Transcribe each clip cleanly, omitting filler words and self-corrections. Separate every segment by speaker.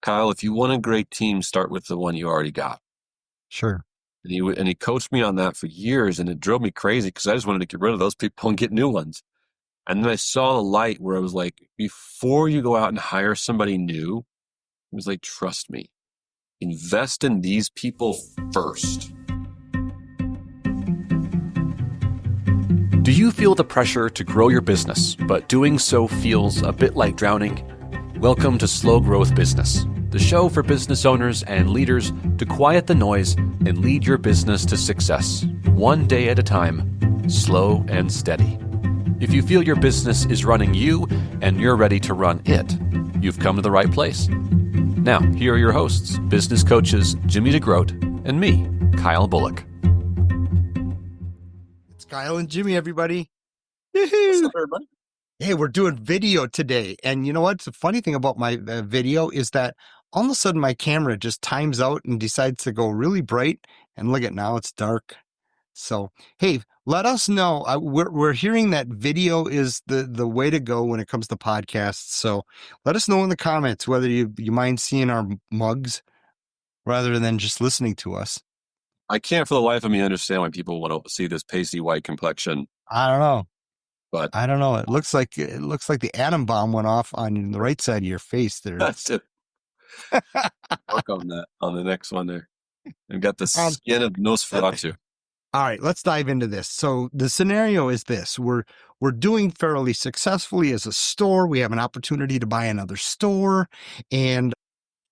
Speaker 1: Kyle, if you want a great team, start with the one you already got.
Speaker 2: Sure.
Speaker 1: And he coached me on that for years, and it drove me crazy because I just wanted to get rid of those people and get new ones. And then I saw the light where I was like, before you go out and hire somebody new, it was like, trust me, invest in these people first.
Speaker 3: Do you feel the pressure to grow your business, but doing so feels a bit like drowning? Welcome to Slow Growth Business, the show for business owners and leaders to quiet the noise and lead your business to success, one day at a time, slow and steady. If you feel your business is running you and you're ready to run it, you've come to the right place. Now, here are your hosts, business coaches Jimmy DeGroot and me, Kyle Bullock.
Speaker 2: It's Kyle and Jimmy, everybody.
Speaker 1: What's up, everybody?
Speaker 2: Hey, we're doing video today. And you know what? The funny thing about my video is that all of a sudden my camera just times out and decides to go really bright. And look at now, it's dark. So, hey, let us know. We're hearing that video is the way to go when it comes to podcasts. So let us know in the comments whether you mind seeing our mugs rather than just listening to us.
Speaker 1: I can't for the life of me understand why people want to see this pasty white complexion.
Speaker 2: I don't know.
Speaker 1: But
Speaker 2: I don't know. It looks like the atom bomb went off on the right side of your face there.
Speaker 1: that's it. Work on that on the next one there. I've got the skin of Nosferatu.
Speaker 2: All right, let's dive into this. So the scenario is this. We're doing fairly successfully as a store. We have an opportunity to buy another store, and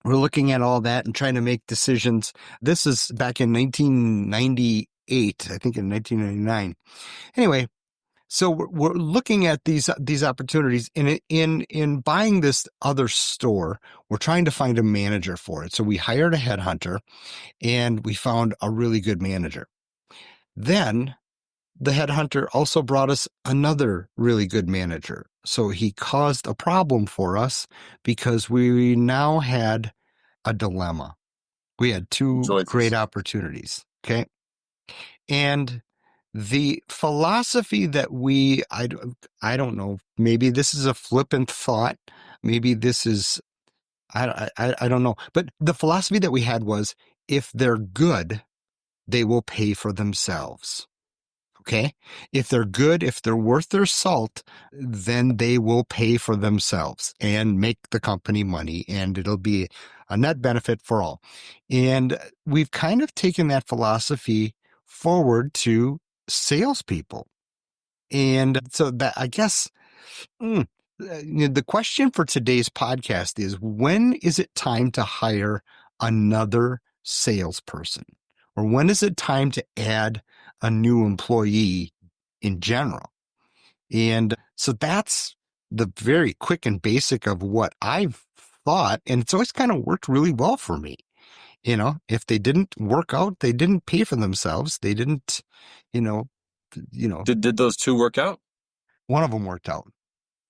Speaker 2: we're looking at all that and trying to make decisions. This is back in 1998, I think in 1999. Anyway, so we're looking at these opportunities in buying this other store. We're trying to find a manager for it. So we hired a headhunter, and we found a really good manager. Then the headhunter also brought us another really good manager. So he caused a problem for us because we now had a dilemma. We had two great opportunities. Okay. And the philosophy that I don't know, maybe this is a flippant thought. Maybe this is, I don't know. But the philosophy that we had was, if they're good, they will pay for themselves. Okay. If they're good, if they're worth their salt, then they will pay for themselves and make the company money, and it'll be a net benefit for all. And we've kind of taken that philosophy forward to salespeople. And so that, I guess, the question for today's podcast is, when is it time to hire another salesperson? Or when is it time to add a new employee in general? And so that's the very quick and basic of what I've thought. And it's always kind of worked really well for me. You know, if they didn't work out, they didn't pay for themselves. They didn't, you know.
Speaker 1: Did those two work out?
Speaker 2: One of them worked out.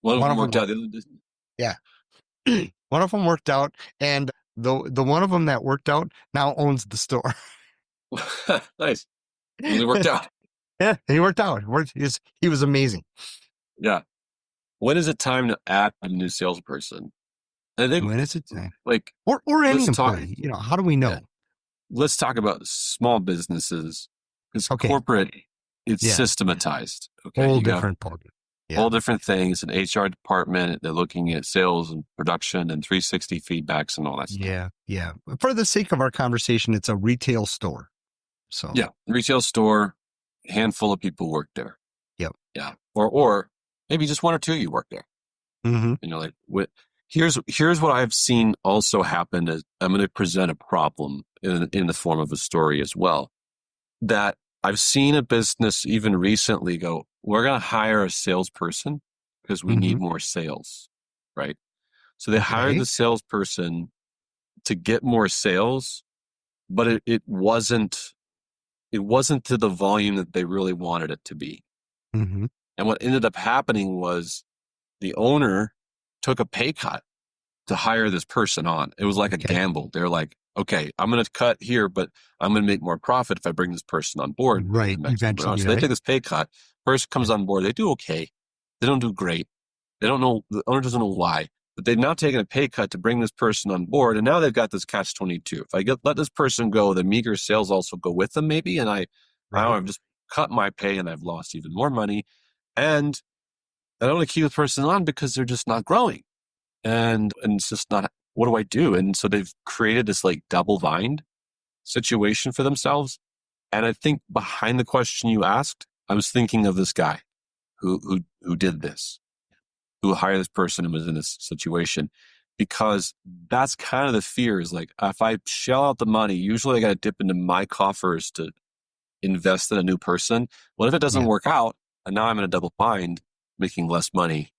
Speaker 1: One of them worked out. The other didn't.
Speaker 2: Yeah. One of them worked out. And the one of them that worked out now owns the store.
Speaker 1: Nice. Really worked out.
Speaker 2: Yeah, he worked out. He was amazing.
Speaker 1: Yeah. When is it time to add a new salesperson? I think
Speaker 2: when is it time?
Speaker 1: Like,
Speaker 2: or any employee? How do we know?
Speaker 1: Yeah. Let's talk about small businesses, because corporate, it's systematized. Okay,
Speaker 2: whole different ballgame.
Speaker 1: Whole different things. An HR department, they're looking at sales and production and 360 feedbacks and all that stuff.
Speaker 2: Yeah. For the sake of our conversation, it's a retail store. So
Speaker 1: retail store, handful of people work there.
Speaker 2: Yep.
Speaker 1: Yeah. Or maybe just one or two of you work there.
Speaker 2: Mm-hmm.
Speaker 1: Here's what I've seen also happen is, I'm going to present a problem in the form of a story as well, that I've seen a business even recently go, we're going to hire a salesperson because we need more sales, right? So they hired the salesperson to get more sales, but it wasn't to the volume that they really wanted it to be.
Speaker 2: Mm-hmm.
Speaker 1: And what ended up happening was the owner took a pay cut to hire this person on. It was like a gamble. They're like, okay, I'm going to cut here, but I'm going to make more profit if I bring this person on board.
Speaker 2: Right. Eventually.
Speaker 1: So they take this pay cut. Person comes on board. They do okay. They don't do great. They don't know. The owner doesn't know why. but they've now taken a pay cut to bring this person on board. And now they've got this catch-22. If let this person go, the meager sales also go with them maybe. And I've just cut my pay and I've lost even more money. And I don't want to keep the person on because they're just not growing. And it's just not, what do I do? And so they've created this like double bind situation for themselves. And I think behind the question you asked, I was thinking of this guy who did this, who hired this person and was in this situation, because that's kind of the fear is like, if I shell out the money, usually I got to dip into my coffers to invest in a new person. What if it doesn't work out? And now I'm in a double bind, making less money,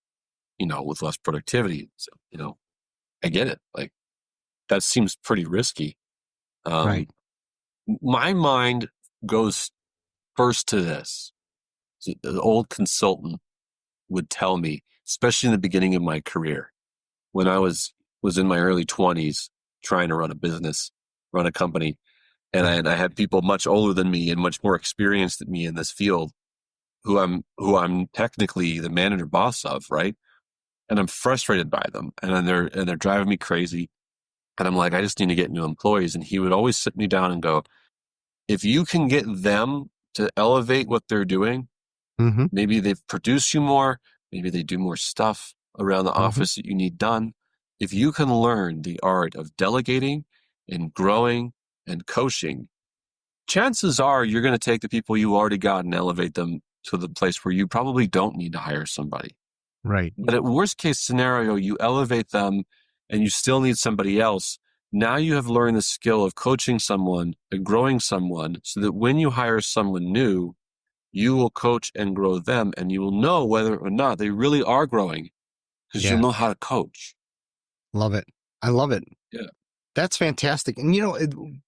Speaker 1: with less productivity. So, I get it. Like that seems pretty risky.
Speaker 2: Right.
Speaker 1: My mind goes first to this. So the old consultant would tell me, especially in the beginning of my career, when I was in my early 20s trying to run a business, run a company, and I had people much older than me and much more experienced than me in this field who I'm technically the manager boss of, right? And I'm frustrated by them, and they're driving me crazy. And I'm like, I just need to get new employees. And he would always sit me down and go, if you can get them to elevate what they're doing, maybe they produce you more, maybe they do more stuff around the office that you need done. If you can learn the art of delegating and growing and coaching, chances are you're going to take the people you already got and elevate them to the place where you probably don't need to hire somebody.
Speaker 2: Right.
Speaker 1: But at worst case scenario, you elevate them and you still need somebody else. Now you have learned the skill of coaching someone and growing someone so that when you hire someone new, you will coach and grow them and you will know whether or not they really are growing because you'll know how to coach.
Speaker 2: Love it. I love it.
Speaker 1: Yeah.
Speaker 2: That's fantastic. And,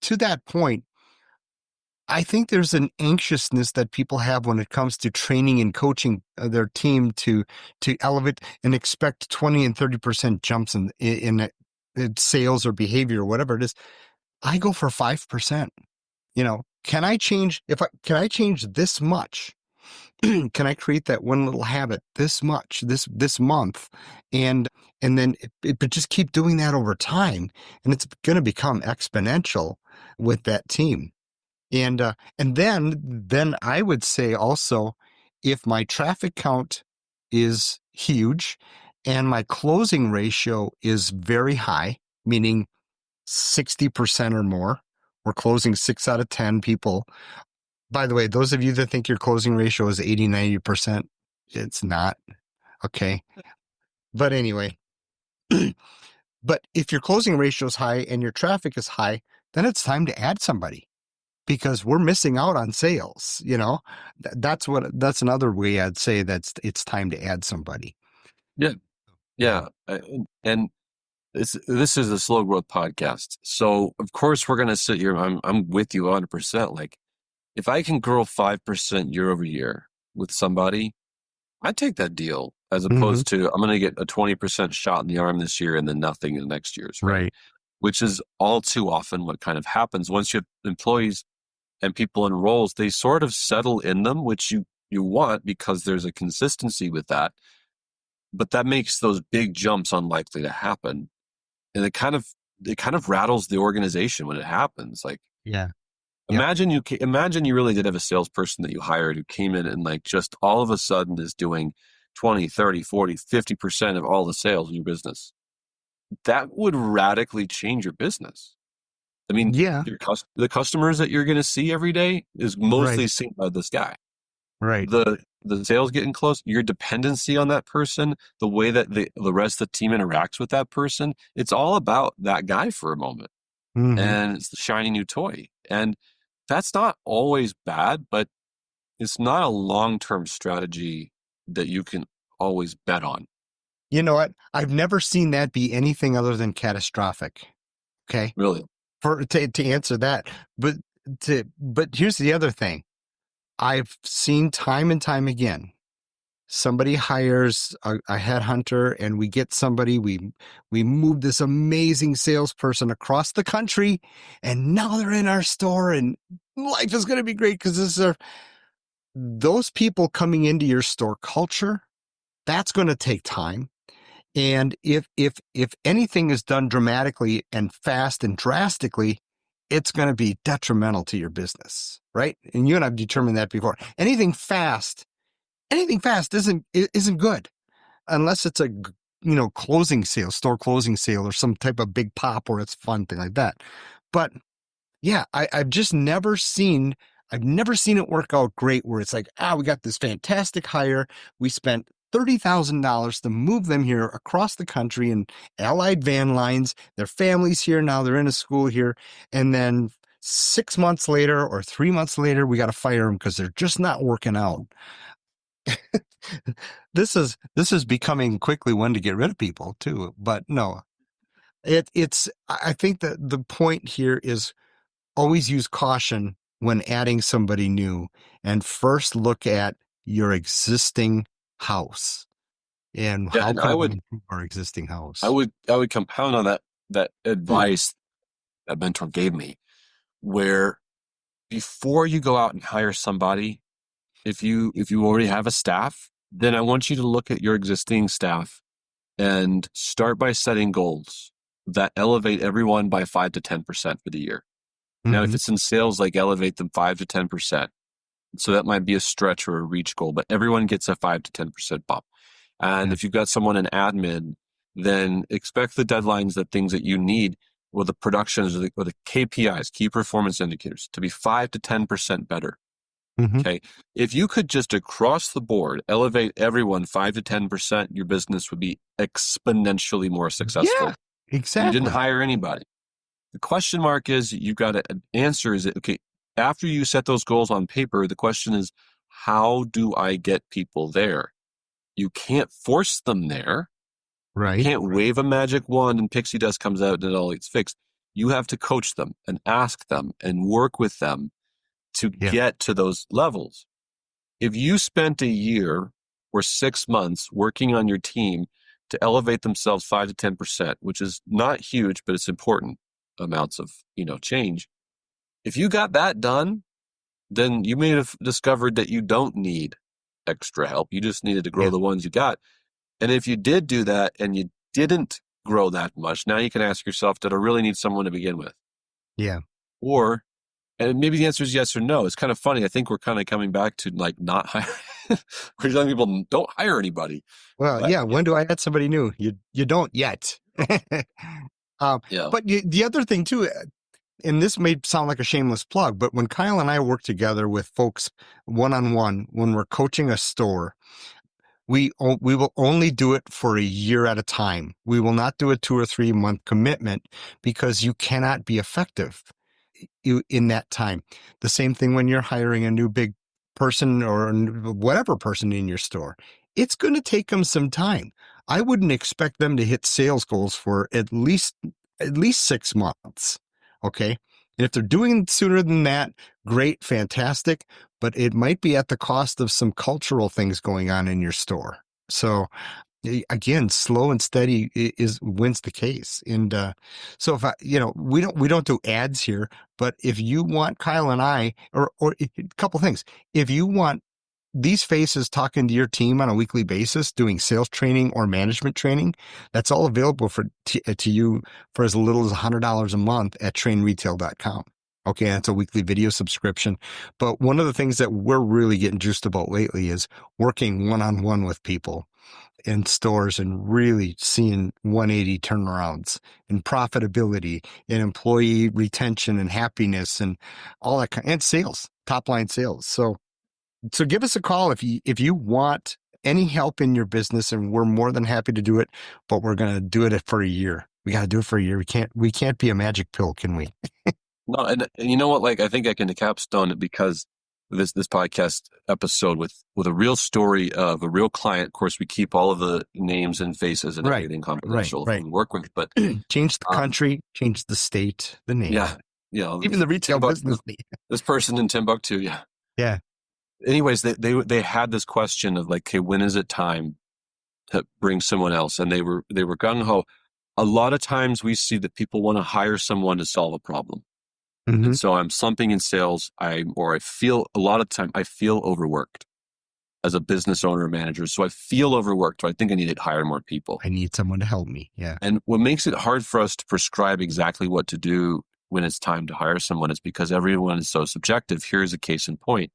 Speaker 2: to that point, I think there's an anxiousness that people have when it comes to training and coaching their team to elevate and expect 20 and 30% jumps in sales or behavior or whatever it is. I go for 5%. Can I change this much? Can I create that one little habit this much, this month? And then but just keep doing that over time. And it's going to become exponential with that team. And then I would say also, if my traffic count is huge and my closing ratio is very high, meaning 60% or more, we're closing 6 out of 10 people. By the way, those of you that think your closing ratio is 80, 90%, it's not. Okay. But anyway, but if your closing ratio is high and your traffic is high, then it's time to add somebody, because we're missing out on sales. That's another way I'd say it's time to add somebody.
Speaker 1: Yeah. And this is a slow growth podcast. So of course we're going to sit here. I'm with you 100%. Like if I can grow 5% year over year with somebody, I take that deal as opposed to I'm going to get a 20% shot in the arm this year and then nothing in the next year's. Right. Which is all too often what kind of happens once you have employees and people in roles, they sort of settle in them, which you want because there's a consistency with that. But that makes those big jumps unlikely to happen. And it kind of rattles the organization when it happens. Like, imagine you really did have a salesperson that you hired who came in and like just all of a sudden is doing 20, 30, 40, 50% of all the sales in your business. That would radically change your business. I mean, the customers that you're going to see every day is mostly seen by this guy.
Speaker 2: Right.
Speaker 1: The sales getting close, your dependency on that person, the way that the rest of the team interacts with that person, it's all about that guy for a moment. And it's the shiny new toy. And that's not always bad, but it's not a long-term strategy that you can always bet on.
Speaker 2: You know what? I've never seen that be anything other than catastrophic. Okay.
Speaker 1: Really?
Speaker 2: To answer that. But here's the other thing. I've seen time and time again, somebody hires a headhunter and we get somebody, we move this amazing salesperson across the country and now they're in our store and life is going to be great because those people coming into your store culture, that's going to take time. And if anything is done dramatically and fast and drastically, it's going to be detrimental to your business, right? And you and I've determined that before. Anything fast isn't good unless it's a closing sale, store closing sale, or some type of big pop where it's fun, thing like that. But yeah, I've just never seen it work out great where it's like, we got this fantastic hire. We spent $30,000 to move them here across the country in Allied van lines. Their family's here now. They're in a school here. And then 6 months later or 3 months later, we got to fire them because they're just not working out. This is becoming quickly one to get rid of people too. But no, I think that the point here is always use caution when adding somebody new, and first look at your existing house and how can we improve our existing house.
Speaker 1: I would compound on that advice that mentor gave me, where before you go out and hire somebody, if you already have a staff, then I want you to look at your existing staff and start by setting goals that elevate everyone by 5 to 10% for the year. Now, if it's in sales, like elevate them 5 to 10%. So that might be a stretch or a reach goal, but everyone gets a 5 to 10% bump. And if you've got someone in admin, then expect the deadlines, that things that you need, or the productions or the KPIs, key performance indicators, to be 5 to 10% better. Okay. If you could just across the board elevate everyone 5 to 10%, your business would be exponentially more successful.
Speaker 2: Yeah, exactly.
Speaker 1: You didn't hire anybody. The question mark is, you've got to answer, is it okay? After you set those goals on paper, the question is, how do I get people there? You can't force them there.
Speaker 2: Right.
Speaker 1: You can't wave a magic wand and pixie dust comes out and it all gets fixed. You have to coach them and ask them and work with them to get to those levels. If you spent a year or 6 months working on your team to elevate themselves 5 to 10%, which is not huge, but it's important amounts of, change. If you got that done, then you may have discovered that you don't need extra help. You just needed to grow the ones you got. And if you did do that and you didn't grow that much, now you can ask yourself, did I really need someone to begin with?
Speaker 2: Yeah.
Speaker 1: Or, and maybe the answer is yes or no. It's kind of funny. I think we're kind of coming back to like not hiring. We're telling people don't hire anybody.
Speaker 2: Well, but, when do I add somebody new? You don't yet. But the other thing too, and this may sound like a shameless plug, but when Kyle and I work together with folks one-on-one, when we're coaching a store, we will only do it for a year at a time. We will not do a 2 or 3 month commitment because you cannot be effective in that time. The same thing when you're hiring a new big person or whatever person in your store. It's going to take them some time. I wouldn't expect them to hit sales goals for at least 6 months. Okay. And if they're doing it sooner than that, great, fantastic. But it might be at the cost of some cultural things going on in your store. So again, slow and steady wins the case. And so if we don't do ads here, but if you want Kyle and I, or a couple things, if you want these faces talking to your team on a weekly basis, doing sales training or management training, that's all available to you for as little as $100 a month at trainretail.com. Okay, that's a weekly video subscription. But one of the things that we're really getting juiced about lately is working one-on-one with people in stores and really seeing 180 turnarounds in profitability, in employee retention and happiness and all that and sales, top line sales. So give us a call if you want any help in your business, and we're more than happy to do it, but we're going to do it for a year. We got to do it for a year. We can't be a magic pill, can we?
Speaker 1: No, and you know what? Like, I think I can capstone it because this podcast episode with a real story of a real client. Of course, we keep all of the names and faces and everything confidential that we work with, but
Speaker 2: change the country, change the state, the name.
Speaker 1: Yeah.
Speaker 2: Even the retail business.
Speaker 1: This person in Timbuktu. Yeah.
Speaker 2: Yeah.
Speaker 1: Anyways, they had this question of like, okay, when is it time to bring someone else? And they were gung ho. A lot of times we see that people want to hire someone to solve a problem. And so I'm slumping in sales. I feel a lot of time I feel overworked. as a business owner or manager. So I feel overworked. So I think I need to hire more people.
Speaker 2: I need someone to help me. Yeah.
Speaker 1: And what makes it hard for us to prescribe exactly what to do when it's time to hire someone is because everyone is so subjective. Here's a case in point.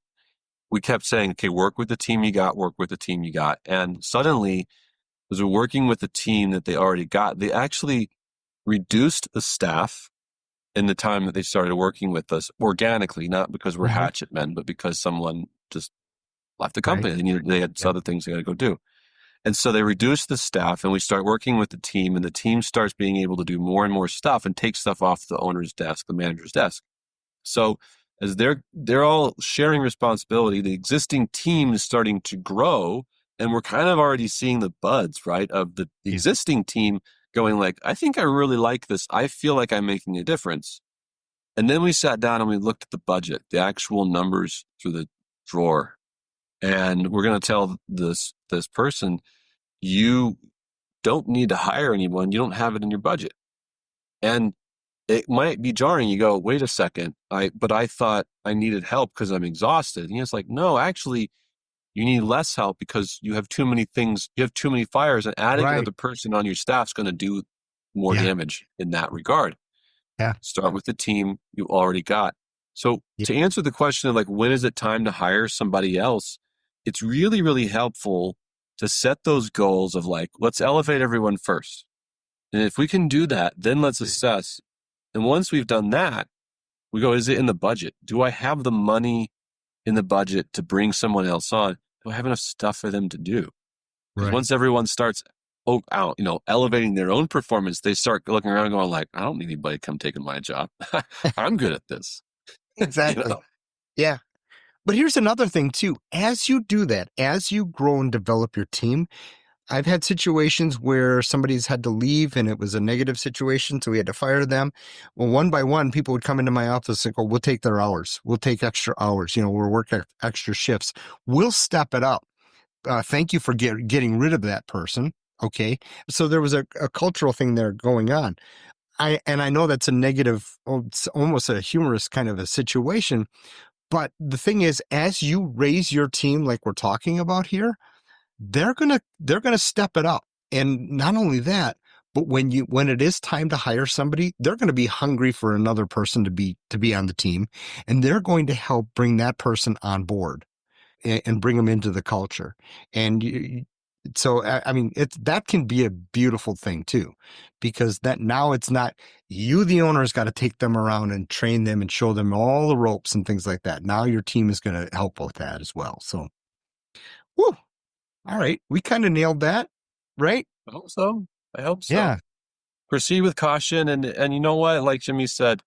Speaker 1: We kept saying, okay, work with the team you got, work with the team you got. And suddenly, as we're working with the team that they already got, they actually reduced the staff in the time that they started working with us organically, not because we're hatchet men, but because someone just left the company.
Speaker 2: Right.
Speaker 1: They had other things they got to go do. And so they reduce the staff and we start working with the team, and the team starts being able to do more and more stuff and take stuff off the owner's desk, the manager's desk. So as they're all sharing responsibility, the existing team is starting to grow, and we're kind of already seeing the buds, right, of the existing team going like, I think I really like this. I feel like I'm making a difference. And then we sat down and we looked at the budget, the actual numbers through the drawer. And we're going to tell this person, you don't need to hire anyone. You don't have it in your budget. And it might be jarring. You go, wait a second. But I thought I needed help because I'm exhausted. And it's like, no, actually, you need less help because you have too many things. You have too many fires, and adding another person on your staff is going to do more damage in that regard.
Speaker 2: Yeah.
Speaker 1: Start with the team you already got. So to answer the question of like, when is it time to hire somebody else? It's really, really helpful to set those goals of like, let's elevate everyone first. And if we can do that, then let's assess. And once we've done that, we go, is it in the budget? Do I have the money in the budget to bring someone else on? Do I have enough stuff for them to do? Because once everyone starts elevating their own performance, they start looking around and going like, I don't need anybody to come taking my job. I'm good at this.
Speaker 2: Exactly. Yeah. But here's another thing too. As you do that, as you grow and develop your team, I've had situations where somebody's had to leave and it was a negative situation, so we had to fire them. Well, one by one, people would come into my office and go, we'll take their hours. We'll take extra hours. We'll work extra shifts. We'll step it up. Thank you for getting rid of that person. Okay. So there was a cultural thing there going on. I know that's a negative, it's almost a humorous kind of a situation. But the thing is, as you raise your team, like we're talking about here, they're gonna step it up. And not only that, but when it is time to hire somebody, they're going to be hungry for another person to be on the team, and they're going to help bring that person on board and bring them into the culture. And so, I mean, that can be a beautiful thing too, because that now it's not you, the owner, has got to take them around and train them and show them all the ropes and things like that. Now your team is going to help with that as well. So, whew. All right. We kind of nailed that, right?
Speaker 1: I hope so.
Speaker 2: Yeah.
Speaker 1: Proceed with caution. And you know what? Like Jimmy said,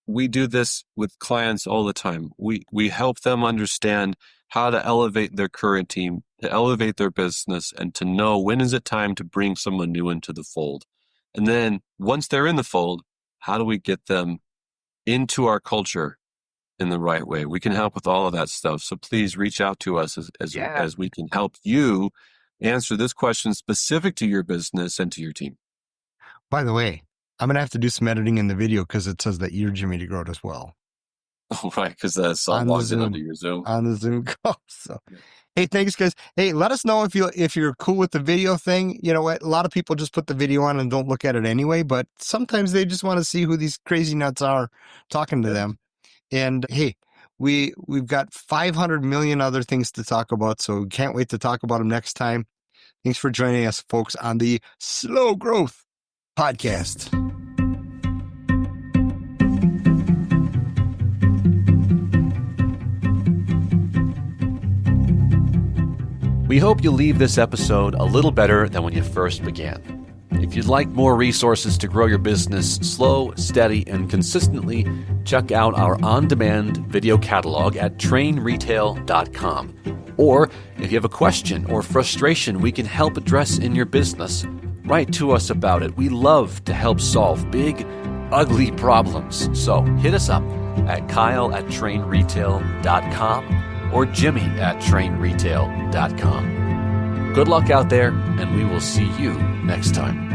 Speaker 1: we do this with clients all the time. We help them understand how to elevate their current team, to elevate their business, and to know when is it time to bring someone new into the fold. And then once they're in the fold, how do we get them into our culture in the right way? We can help with all of that stuff. So please reach out to us as we can help you answer this question specific to your business and to your team.
Speaker 2: By the way, I'm going to have to do some editing in the video because it says that you're Jimmy DeGroot as well.
Speaker 1: Oh, right, because that's logged in under your Zoom.
Speaker 2: On the Zoom call. So, hey, thanks, guys. Hey, let us know if you're cool with the video thing. You know what? A lot of people just put the video on and don't look at it anyway, but sometimes they just want to see who these crazy nuts are talking to them. And hey, we've got 500 million other things to talk about, so we can't wait to talk about them next time. Thanks for joining us, folks, on the Slow Growth Podcast.
Speaker 3: We hope you leave this episode a little better than when you first began. If you'd like more resources to grow your business slow, steady, and consistently, check out our on-demand video catalog at trainretail.com. Or if you have a question or frustration we can help address in your business, write to us about it. We love to help solve big, ugly problems. So hit us up at kyle@trainretail.com or jimmy@trainretail.com. Good luck out there, and we will see you next time.